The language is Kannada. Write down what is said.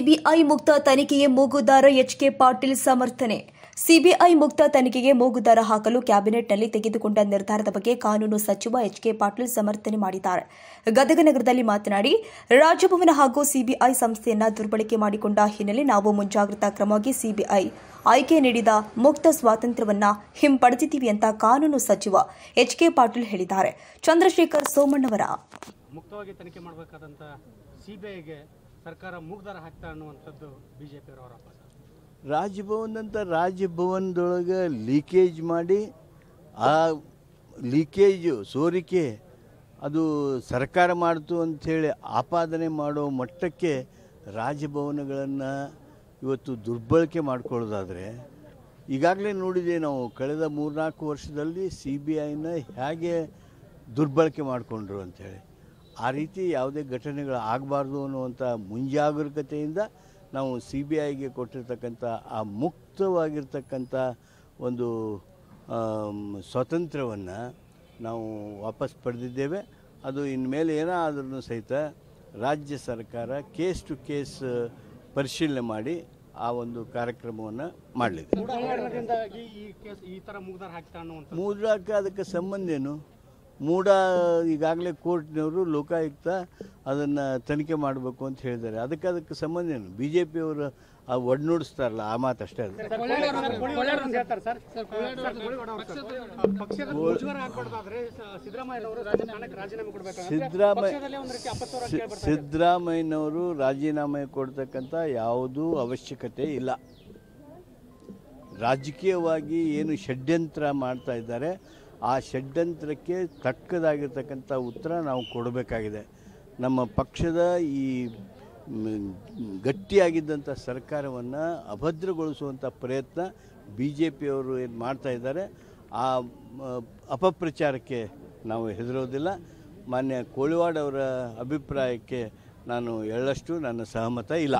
ಸಿಬಿಐ ಮುಕ್ತ ತನಿಖೆಗೆ ಮೂಗುದಾರ ಎಚ್ಕೆ ಪಾಟೀಲ್ ಸಮರ್ಥನೆ. ಸಿಬಿಐ ಮುಕ್ತ ತನಿಖೆಗೆ ಮೂಗುದಾರ ಹಾಕಲು ಕ್ಯಾಬಿನೆಟ್ನಲ್ಲಿ ತೆಗೆದುಕೊಂಡ ನಿರ್ಧಾರದ ಬಗ್ಗೆ ಕಾನೂನು ಸಚಿವ ಎಚ್ಕೆ ಪಾಟೀಲ್ ಸಮರ್ಥನೆ ಮಾಡಿದ್ದಾರೆ. ಗದಗ ನಗರದಲ್ಲಿ ಮಾತನಾಡಿ, ರಾಜಭವನ ಹಾಗೂ ಸಿಬಿಐ ಸಂಸ್ಥೆಯನ್ನ ದುರ್ಬಳಕೆ ಮಾಡಿಕೊಂಡ ಹಿನ್ನೆಲೆ ನಾವು ಮುಂಜಾಗ್ರತಾ ಕ್ರಮವಾಗಿ ಸಿಬಿಐ ಆಯ್ಕೆ ನೀಡಿದ ಮುಕ್ತ ಸ್ವಾತಂತ್ರ್ಯವನ್ನ ಹಿಂಪಡೆದಿದ್ದೀವಿ ಅಂತ ಕಾನೂನು ಸಚಿವ ಎಚ್ಕೆ ಪಾಟೀಲ್ ಹೇಳಿದ್ದಾರೆ. ಚಂದ್ರಶೇಖರ್ ಸೋಮಣ್ಣವರ ಮುಕ್ತವಾಗಿ ತನಿಖೆ ಮಾಡಬೇಕಾದಂತ ಸಿಬಿಐಗೆ ಸರ್ಕಾರ ಮೂಗುದಾರ ಹಾಕ್ತಾ ಅನ್ನುವಂಥದ್ದು ಬಿಜೆಪಿ ಅವರ ಆರೋಪ. ರಾಜಭವನದೊಳಗೆ ಲೀಕೇಜ್ ಮಾಡಿ ಆ ಲೀಕೇಜು ಸೋರಿಕೆ ಅದು ಸರ್ಕಾರ ಮಾಡ್ತು ಅಂಥೇಳಿ ಆಪಾದನೆ ಮಾಡೋ ಮಟ್ಟಕ್ಕೆ ರಾಜಭವನಗಳನ್ನು ಇವತ್ತು ದುರ್ಬಳಕೆ ಮಾಡ್ಕೊಳ್ಳೋದಾದರೆ, ಈಗಾಗಲೇ ನೋಡಿದೆ ನಾವು ಕಳೆದ 3-4 ವರ್ಷದಲ್ಲಿ CBIನ ಹೇಗೆ ದುರ್ಬಳಕೆ ಮಾಡಿಕೊಂಡ್ರು ಅಂಥೇಳಿ. ಆ ರೀತಿ ಯಾವುದೇ ಘಟನೆಗಳು ಆಗಬಾರ್ದು ಅನ್ನುವಂಥ ಮುಂಜಾಗರೂಕತೆಯಿಂದ ನಾವು CBIಗೆ ಕೊಟ್ಟಿರ್ತಕ್ಕಂಥ ಆ ಮುಕ್ತವಾಗಿರ್ತಕ್ಕಂಥ ಒಂದು ಸ್ವಾತಂತ್ರ್ಯವನ್ನು ನಾವು ವಾಪಸ್ ಪಡೆದಿದ್ದೇವೆ. ಅದು ಇನ್ಮೇಲೆ ಏನಾದರೂ ಸಹಿತ ರಾಜ್ಯ ಸರ್ಕಾರ ಕೇಸ್ ಟು ಕೇಸ್ ಪರಿಶೀಲನೆ ಮಾಡಿ ಆ ಒಂದು ಕಾರ್ಯಕ್ರಮವನ್ನು ಮಾಡಲಿದೆ. ಮೂಡಕ್ಕೆ ಅದಕ್ಕೆ ಸಂಬಂಧ ಏನು? ಮೂಡ ಈಗಾಗಲೇ ಕೋರ್ಟ್ನವರು ಲೋಕಾಯುಕ್ತ ಅದನ್ನು ತನಿಖೆ ಮಾಡಬೇಕು ಅಂತ ಹೇಳಿದ್ದಾರೆ. ಅದಕ್ಕೆ ಸಂಬಂಧ ಏನು? BJPಯವರು ಒಡ್ನೋಡಿಸ್ತಾರಲ್ಲ ಆ ಮಾತು ಅಷ್ಟೇ. ಅದು ಸಿದ್ದರಾಮಯ್ಯನವರು ರಾಜೀನಾಮೆ ಕೊಡ್ತಕ್ಕಂಥ ಯಾವುದೂ ಅವಶ್ಯಕತೆ ಇಲ್ಲ. ರಾಜಕೀಯವಾಗಿ ಏನು ಷಡ್ಯಂತ್ರ ಮಾಡ್ತಾ ಇದ್ದಾರೆ, ಆ ಷಡ್ಯಂತ್ರಕ್ಕೆ ತಕ್ಕದಾಗಿರ್ತಕ್ಕಂಥ ಉತ್ತರ ನಾವು ಕೊಡಬೇಕಾಗಿದೆ. ನಮ್ಮ ಪಕ್ಷದ ಈ ಗಟ್ಟಿಯಾಗಿದ್ದಂಥ ಸರ್ಕಾರವನ್ನು ಅಭದ್ರಗೊಳಿಸುವಂಥ ಪ್ರಯತ್ನ BJPಯವರು ಏನು ಮಾಡ್ತಾ ಇದ್ದಾರೆ, ಆ ಅಪಪ್ರಚಾರಕ್ಕೆ ನಾವು ಹೆದರೋದಿಲ್ಲ. ಮಾನ್ಯ ಕೋಳಿವಾಡ್ ಅವರ ಅಭಿಪ್ರಾಯಕ್ಕೆ ನಾನು ಎಳ್ಳಷ್ಟು ನನ್ನ ಸಹಮತ ಇಲ್ಲ.